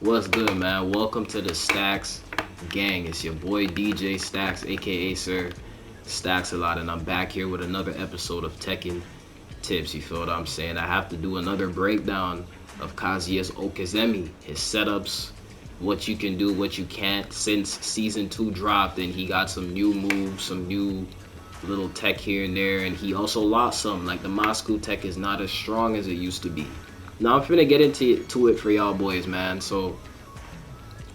What's good, man? Welcome to the Stacks gang. It's your boy DJ Stacks, aka Sir Stacks a lot, and I'm back here with another episode of Tekken Tips. You feel what I'm saying? I have to do another breakdown of Kazuya's Okizeme, his setups, what you can do, what you can't. Since season 2 dropped, and he got some new moves, some new little tech here and there, and he also lost some. Like the Masku Tech is not as strong as it used to be. Now I'm finna get into it for y'all boys, man. So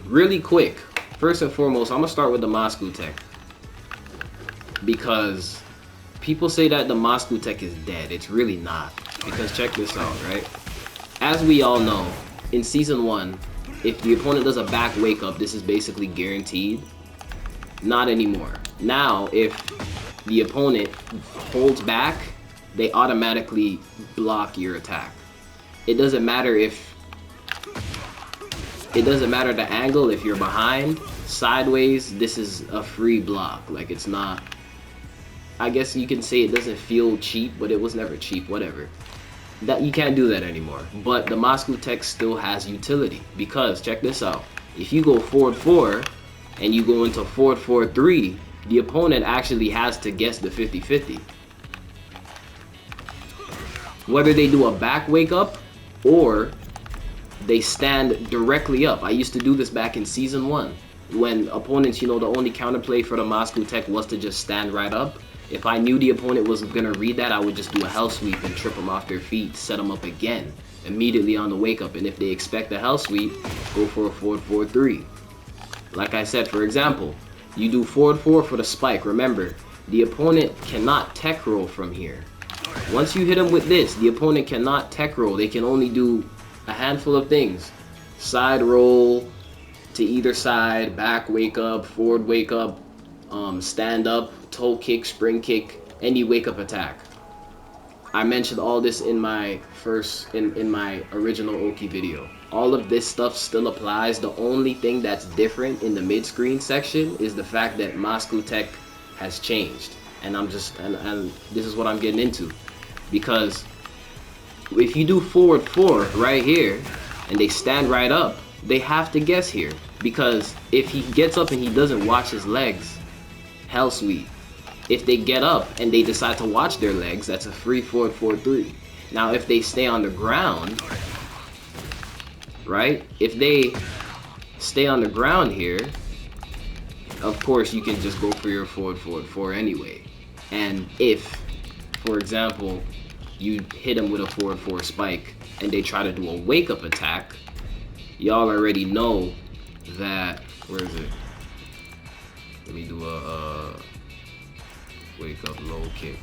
really quick, first and foremost, I'm gonna start with the Masku Tech, because people say that the Masku Tech is dead. It's really not, because check this out, right? As we all know, in season 1, if the opponent does a back wake up, this is basically guaranteed. Not anymore. Now, if the opponent holds back, they automatically block your attack. It doesn't matter the angle. If you're behind, sideways, this is a free block. Like, it's not, I guess you can say it doesn't feel cheap, but it was never cheap, whatever. That you can't do that anymore. But the Masku Tech still has utility, because check this out. If you go forward 4 and you go into forward 4-3, the opponent actually has to guess the 50-50. Whether they do a back wake up or they stand directly up. I used to do this back in season 1 when opponents, you know, the only counterplay for the Masku Tech was to just stand right up. If I knew the opponent wasn't gonna read that, I would just do a hell sweep and trip them off their feet, set them up again immediately on the wake up. And if they expect a hell sweep, go for a forward 4-3. Like I said, for example, you do forward 4 for the spike. Remember, the opponent cannot tech roll from here. Once you hit them with this, the opponent cannot tech roll. They can only do a handful of things. Side roll to either side, back wake up, forward wake up, stand up, toe kick, spring kick, any wake up attack. I mentioned all this in my in my original Oki video. All of this stuff still applies. The only thing that's different in the mid screen section is the fact that Masku Tech has changed. And I'm just, and this is what I'm getting into, because if you do forward 4 right here and they stand right up, they have to guess here, because if he gets up and he doesn't watch his legs, hell sweet. If they get up and they decide to watch their legs, that's a free forward 4-3. Now if they stay on the ground, right, if they stay on the ground here, of course you can just go for your forward 4 anyway. And if, for example, you hit them with a forward 4 spike and they try to do a wake up attack, y'all already know that, where is it? Let me do a wake up low kick.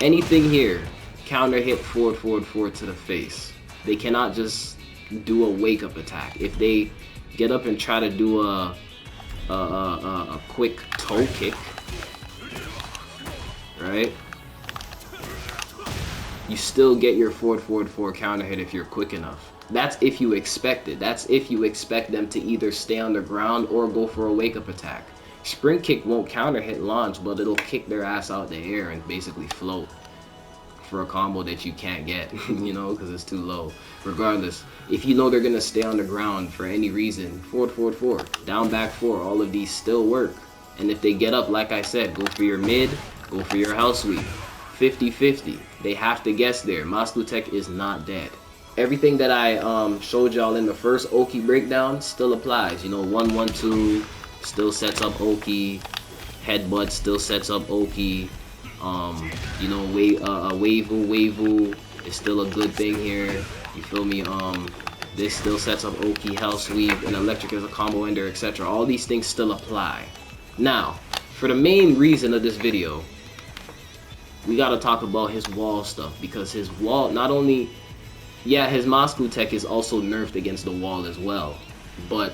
Anything here, counter hit forward 4 to the face. They cannot just do a wake up attack. If they get up and try to do a quick toe kick, right, you still get your forward 4 counter hit if you're quick enough. That's if you expect it. That's if you expect them to either stay on the ground or go for a wake up attack. Spring kick won't counter hit launch, but it'll kick their ass out the air and basically float for a combo that you can't get, you know, because it's too low. Regardless, if you know they're gonna stay on the ground for any reason, forward 4, down back 4, all of these still work. And if they get up, like I said, go for your mid, go for your hell sweep. 50-50. They have to guess there. Masku Tech is not dead. Everything that I showed y'all in the first Oki breakdown still applies. You know, 1-1-2 still sets up Oki. Headbutt still sets up Oki. You know, Wavoo is still a good thing here. You feel me? This still sets up Oki, hell sweep, and electric as a combo ender, etc. All these things still apply. Now, for the main reason of this video, we gotta talk about his wall stuff, because his wall, not only, yeah, his Masku Tech is also nerfed against the wall as well, but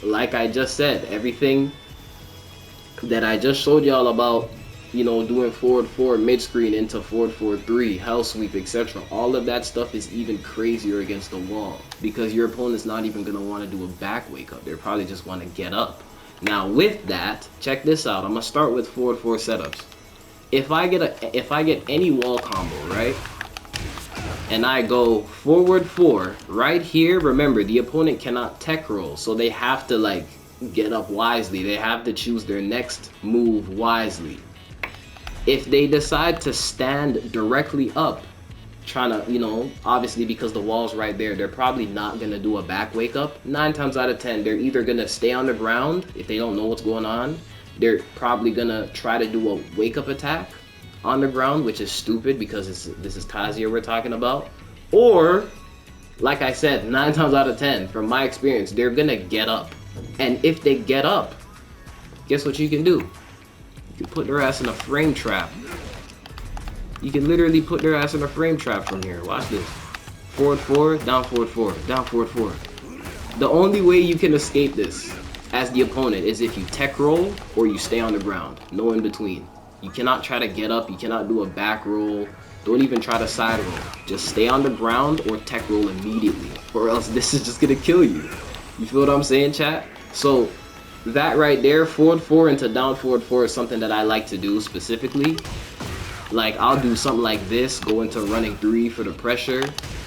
like I just said, everything that I just showed y'all about, you know, doing forward 4 mid screen into forward 4-3, hell sweep, etc., all of that stuff is even crazier against the wall, because your opponent's not even gonna want to do a back wake up. They're probably just want to get up. Now with that, check this out. I'm gonna start with forward 4 setups. If I get any wall combo, right, and I go forward 4, right here, remember, the opponent cannot tech roll, so they have to, like, get up wisely. They have to choose their next move wisely. If they decide to stand directly up, trying to, you know, obviously because the wall's right there, they're probably not going to do a back wake up. 9 times out of 10, they're either going to stay on the ground if they don't know what's going on. They're probably going to try to do a wake up attack on the ground, which is stupid because this is Kazuya we're talking about. Or, like I said, 9 times out of 10, from my experience, they're going to get up. And if they get up, guess what you can do? You can put their ass in a frame trap. You can literally put their ass in a frame trap from here. Watch this. Forward 4, down forward 4, down forward 4. The only way you can escape this as the opponent is if you tech roll or you stay on the ground. No in between. You cannot try to get up. You cannot do a back roll. Don't even try to side roll. Just stay on the ground or tech roll immediately, or else this is just gonna kill you. You feel what I'm saying, chat? So that right there, forward 4 into down forward 4 is something that I like to do specifically. Like, I'll do something like this, go into running 3 for the pressure,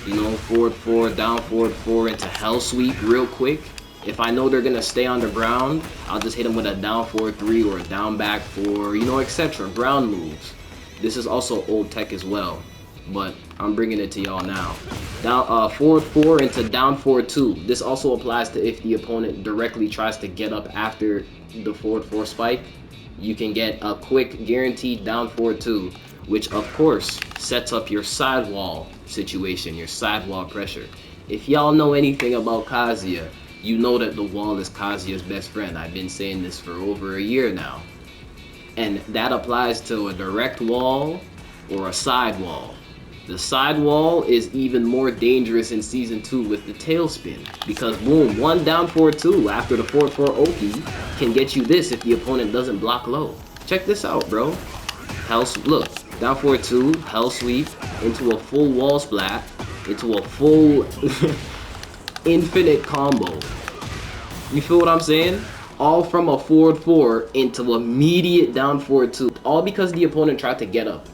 you know, forward 4, down forward 4 into hell sweep real quick. If I know they're gonna stay on the ground, I'll just hit them with a down forward 3 or a down back 4, you know, etc. Ground moves. This is also old tech as well, but I'm bringing it to y'all now. Down forward 4 into down forward 2. This also applies to if the opponent directly tries to get up after the forward 4 spike. You can get a quick guaranteed down forward 2, which of course sets up your sidewall situation, your sidewall pressure. If y'all know anything about Kazuya, you know that the wall is Kazuya's best friend. I've been saying this for over a year now. And that applies to a direct wall or a side wall. The side wall is even more dangerous in Season 2 with the tailspin. Because boom, 1 down forward 2 after the forward 4 Oki can get you this if the opponent doesn't block low. Check this out, bro. Look, down forward 2, hell sweep, into a full wall splat, into a full infinite combo. You feel what I'm saying? All from a forward 4 into immediate down forward 2. All because the opponent tried to get up.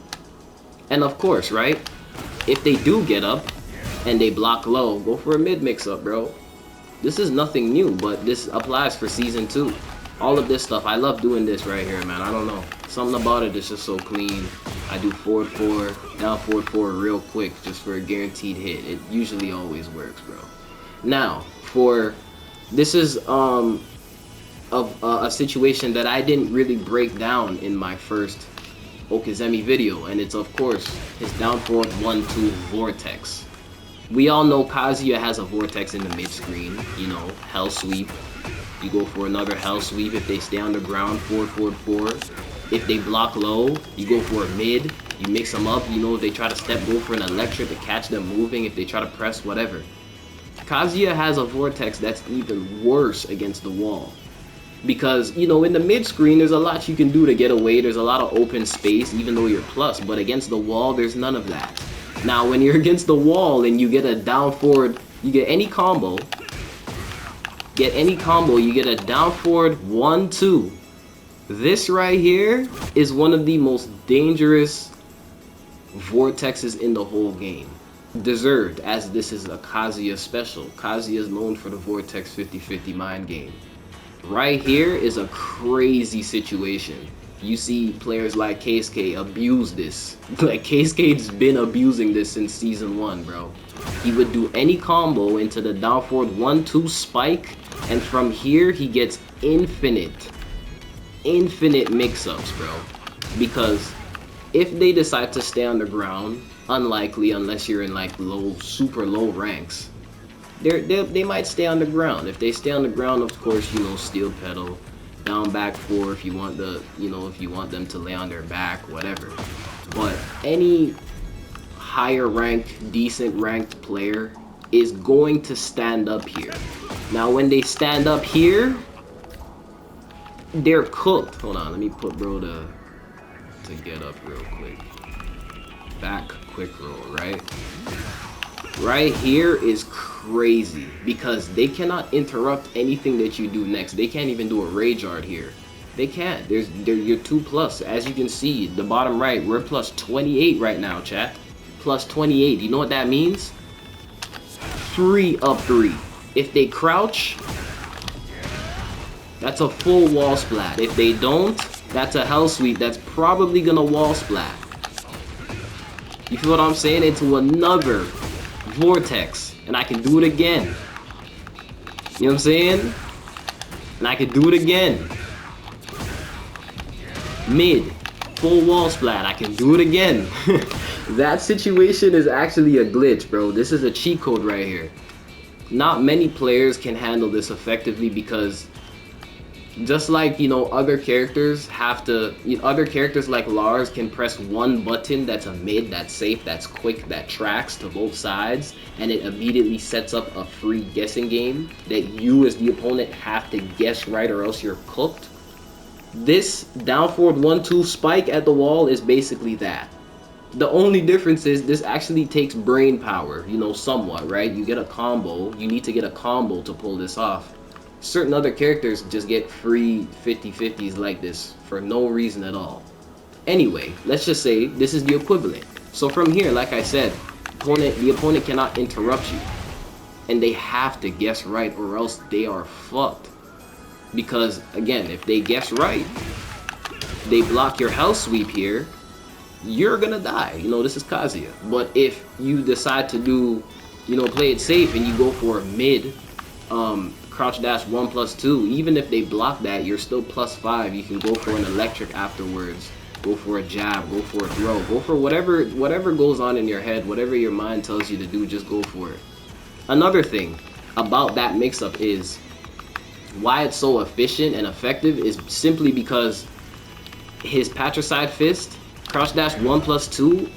And of course, right? If they do get up and they block low, go for a mid mix up, bro. This is nothing new, but this applies for Season 2. All of this stuff, I love doing this right here, man. I don't know. Something about it is just so clean. I do forward 4, down forward 4 real quick just for a guaranteed hit. It usually always works, bro. Now, this is a situation that I didn't really break down in my first Okizeme video, and it's of course his down forward 1-2 Vortex. We all know Kazuya has a Vortex in the mid screen, you know, hell sweep. You go for another hell sweep if they stay on the ground, forward 4. If they block low, you go for a mid, you mix them up, you know, if they try to step, go for an electric to catch them moving, if they try to press, whatever. Kazuya has a Vortex that's even worse against the wall. Because, you know, in the mid screen, there's a lot you can do to get away. There's a lot of open space, even though you're plus. But against the wall, there's none of that. Now, when you're against the wall and you get a down forward, you get any combo. You get a down forward 1-2. This right here is one of the most dangerous Vortexes in the whole game. Deserved, as this is a Kazuya special. Kazuya is known for the Vortex 50-50 mind game. Right here is a crazy situation. You see players like Keisuke abuse this. Like, Keisuke's been abusing this since Season 1, bro. He would do any combo into the down forward 1-2 spike, and from here he gets infinite mix-ups, bro. Because if they decide to stay on the ground, unlikely unless you're in like super low ranks, they might stay on the ground. If they stay on the ground, of course, you know, steel pedal, down back 4 if you want if you want them to lay on their back, whatever. But any higher ranked, decent ranked player is going to stand up here. Now, when they stand up here, they're cooked. Hold on, let me put bro to get up real quick. Back quick roll, right? Right here is crazy because they cannot interrupt anything that you do next. They can't even do a rage art here. They can't. You're 2+. As you can see, the bottom right, we're plus 28 right now, chat. plus 28. You know what that means? 3 up 3. If they crouch, that's a full wall splat. If they don't, that's a hell sweep that's probably gonna wall splat. You feel what I'm saying? Into another Vortex. And I can do it again. You know what I'm saying? And I can do it again. Mid. Full wall splat. I can do it again. That situation is actually a glitch, bro. This is a cheat code right here. Not many players can handle this effectively because just like, you know, other characters have to, you know, other characters like Lars can press one button that's a mid, that's safe, that's quick, that tracks to both sides, and it immediately sets up a free guessing game that you as the opponent have to guess right or else you're cooked. This down forward 1-2 spike at the wall is basically that. The only difference is this actually takes brain power, you know, somewhat, right? You get a combo, you need to get a combo to pull this off. Certain other characters just get free 50-50s like this for no reason at all. Anyway, let's just say this is the equivalent. So from here, like I said, the opponent cannot interrupt you. And they have to guess right or else they are fucked. Because, again, if they guess right, they block your hell sweep here, you're gonna die. You know, this is Kazuya. But if you decide to do, you know, play it safe and you go for a mid, crouch dash 1+2, even if they block that, you're still +5. You can go for an electric afterwards, go for a jab, go for a throw, go for whatever goes on in your head, whatever your mind tells you to do, just go for it. Another thing about that mix-up is why it's so efficient and effective is simply because his patricide fist, crouch dash 1+2,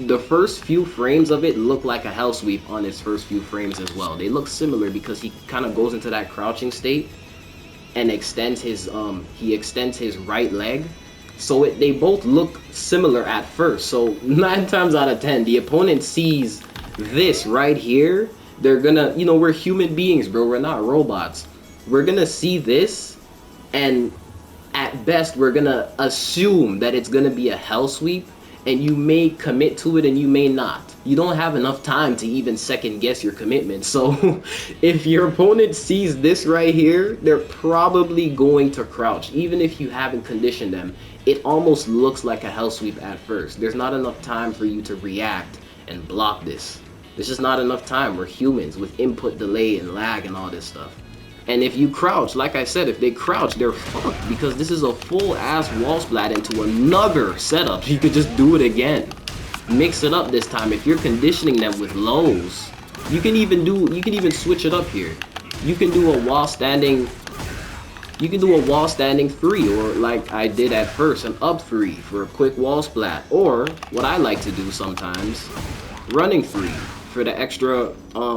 the first few frames of it look like a hell sweep on his first few frames as well. They look similar because he kind of goes into that crouching state and extends his right leg. So they both look similar at first. So 9 times out of 10, the opponent sees this right here. They're gonna, you know, we're human beings, bro. We're not robots. We're gonna see this, and at best, we're gonna assume that it's gonna be a hell sweep. And you may commit to it and you may not. You don't have enough time to even second guess your commitment. So if your opponent sees this right here, they're probably going to crouch. Even if you haven't conditioned them, it almost looks like a hell sweep at first. There's not enough time for you to react and block this. There's just not enough time. We're humans with input delay and lag and all this stuff. And if you crouch, like I said, if they crouch, they're fucked because this is a full ass wall splat into another setup. You could just do it again. Mix it up this time. If you're conditioning them with lows, you can even switch it up here. You can do a wall standing 3, or like I did at first, an up 3 for a quick wall splat. Or what I like to do sometimes, running 3 for the extra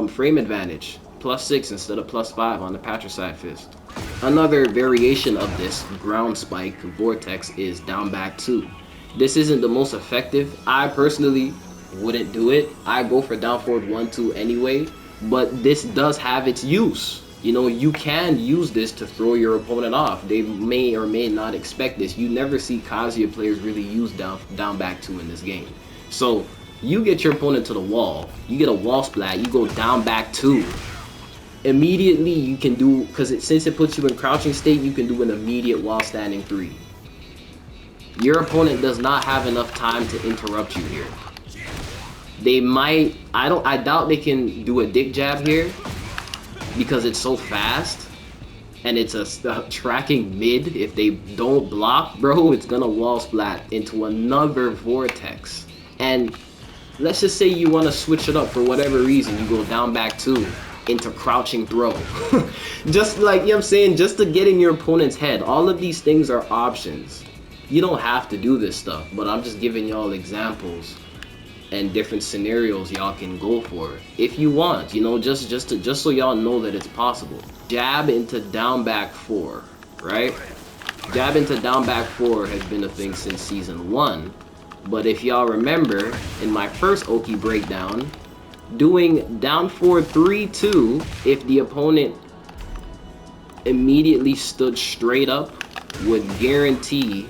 frame advantage. +6 instead of +5 on the patricide fist. Another variation of this ground spike Vortex is down back 2. This isn't the most effective. I personally wouldn't do it. I go for down forward 1-2 anyway, but this does have its use. You know, you can use this to throw your opponent off. They may or may not expect this. You never see Kazuya players really use down back 2 in this game. So you get your opponent to the wall, you get a wall splat, you go down back 2. Immediately you can do, since it puts you in crouching state, you can do an immediate wall standing 3. Your opponent does not have enough time to interrupt you here. They might, I doubt they can do a dick jab here because it's so fast and it's a tracking mid. If they don't block, bro, it's gonna wall splat into another Vortex. And let's just say you want to switch it up for whatever reason, you go down back 2 into crouching throw. Just like, you know what I'm saying, just to get in your opponent's head. All of these things are options. You don't have to do this stuff, but I'm just giving y'all examples and different scenarios y'all can go for if you want, you know, just so y'all know that it's possible. Jab into down back 4, right? Jab into down back 4 has been a thing since season 1, but if y'all remember in my first Oki breakdown, doing down forward 3-2, if the opponent immediately stood straight up, would guarantee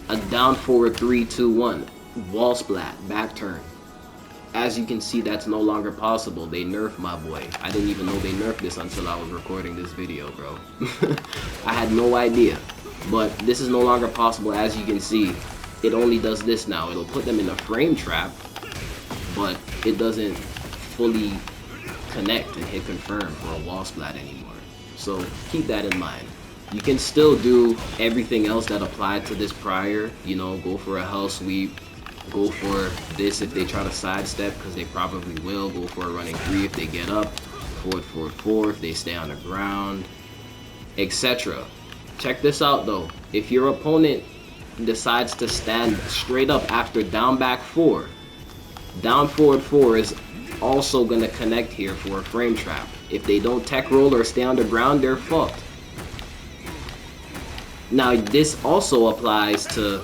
a down forward 3-2-1. Wall splat, back turn. As you can see, that's no longer possible. They nerfed my boy. I didn't even know they nerfed this until I was recording this video, bro. I had no idea. But this is no longer possible. As you can see, it only does this now. It'll put them in a frame trap, but it doesn't fully connect and hit confirm for a wall splat anymore. So keep that in mind. You can still do everything else that applied to this prior. You know, go for a hell sweep. Go for this if they try to sidestep, because they probably will. Go for a running 3 if they get up. Forward, forward, forward if they stay on the ground, etc. Check this out though. If your opponent decides to stand straight up after down back 4, down forward 4 is also going to connect here for a frame trap. If they don't tech roll or stay on the ground, they're fucked. Now this also applies to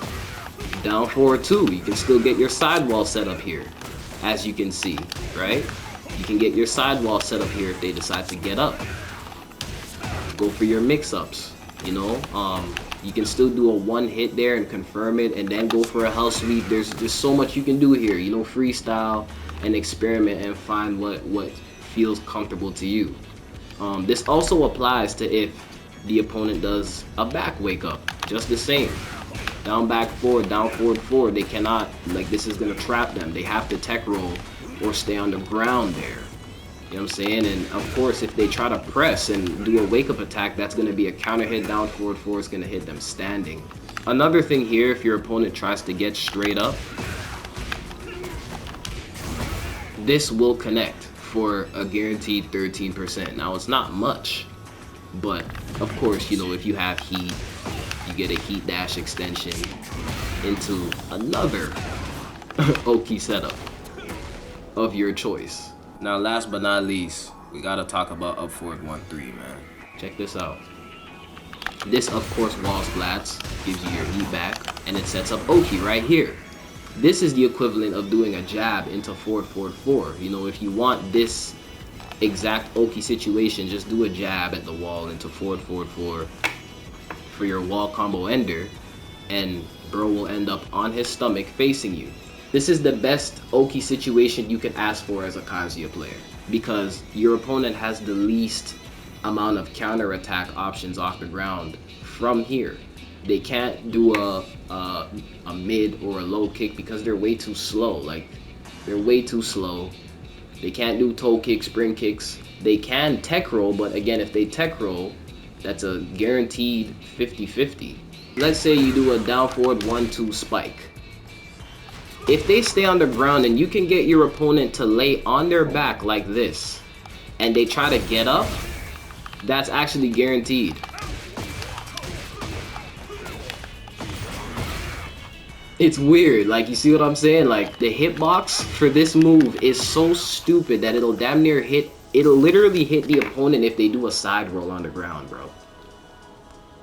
down forward 2. You can still get your sidewall set up here, as you can see, right? You can get your sidewall set up here if they decide to get up. Go for your mix-ups, you know. You can still do a 1 hit there and confirm it, and then go for a hell sweep. There's so much you can do here, you know. Freestyle and experiment and find what feels comfortable to you. This also applies to if the opponent does a back wake up, just the same. Down back 4, down forward 4, they cannot, like, this is going to trap them. They have to tech roll or stay on the ground there. You know what I'm saying? And of course, if they try to press and do a wake up attack, that's going to be a counter hit. Down forward 4 is going to hit them standing. Another thing here, if your opponent tries to get straight up, this will connect for a guaranteed 13%. Now, it's not much, but of course, you know, if you have heat, you get a heat dash extension into another Oki setup of your choice. Now, last but not least, we gotta talk about up forward 1-3, man. Check this out. This, of course, wall splats, gives you your heat back, and it sets up Oki right here. This is the equivalent of doing a jab into forward 4. You know, if you want this exact Oki situation, just do a jab at the wall into forward 4 for your wall combo ender, and bro will end up on his stomach facing you. This is the best Oki situation you can ask for as a Kazuya player, because your opponent has the least amount of counter attack options off the ground from here. They can't do a mid or a low kick because they're way too slow. Like, they're way too slow. They can't do toe kicks, spring kicks. They can tech roll, but again, if they tech roll, that's a guaranteed 50-50. Let's say you do a down forward 1-2 spike. If they stay on the ground and you can get your opponent to lay on their back like this, and they try to get up, that's actually guaranteed. It's weird, like, you see what I'm saying? Like, the hitbox for this move is so stupid that it'll damn near hit, it'll literally hit the opponent if they do a side roll on the ground, bro.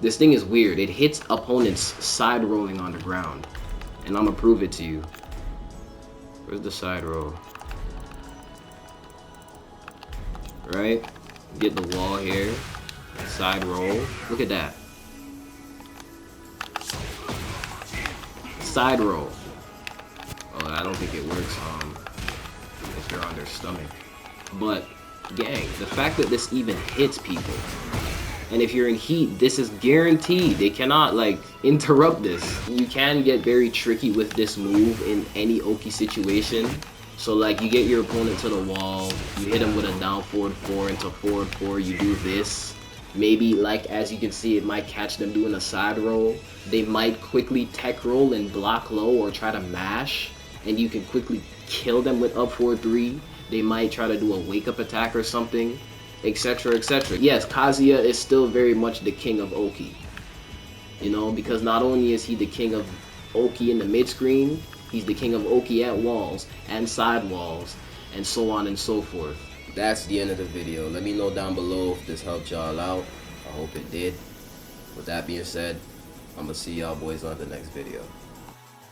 This thing is weird. It hits opponents side rolling on the ground. And I'm gonna prove it to you. Where's the side roll? Right? Get the wall here. Side roll. Look at that. Side roll. Oh, I don't think it works if they're on their stomach. But, gang, the fact that this even hits people, and if you're in heat, this is guaranteed. They cannot, like, interrupt this. You can get very tricky with this move in any Oki situation. So, like, you get your opponent to the wall, you hit him with a down forward 4 into forward 4, you do this. Maybe, like, as you can see, it might catch them doing a side roll. They might quickly tech roll and block low or try to mash, and you can quickly kill them with up forward 3. They might try to do a wake-up attack or something, etc, etc. Yes, Kazuya is still very much the king of Oki. You know, because not only is he the king of Oki in the mid-screen, he's the king of Oki at walls and side walls, and so on and so forth. That's the end of the video. Let me know down below if this helped y'all out. I hope it did. With that being said, I'm gonna see y'all boys on the next video.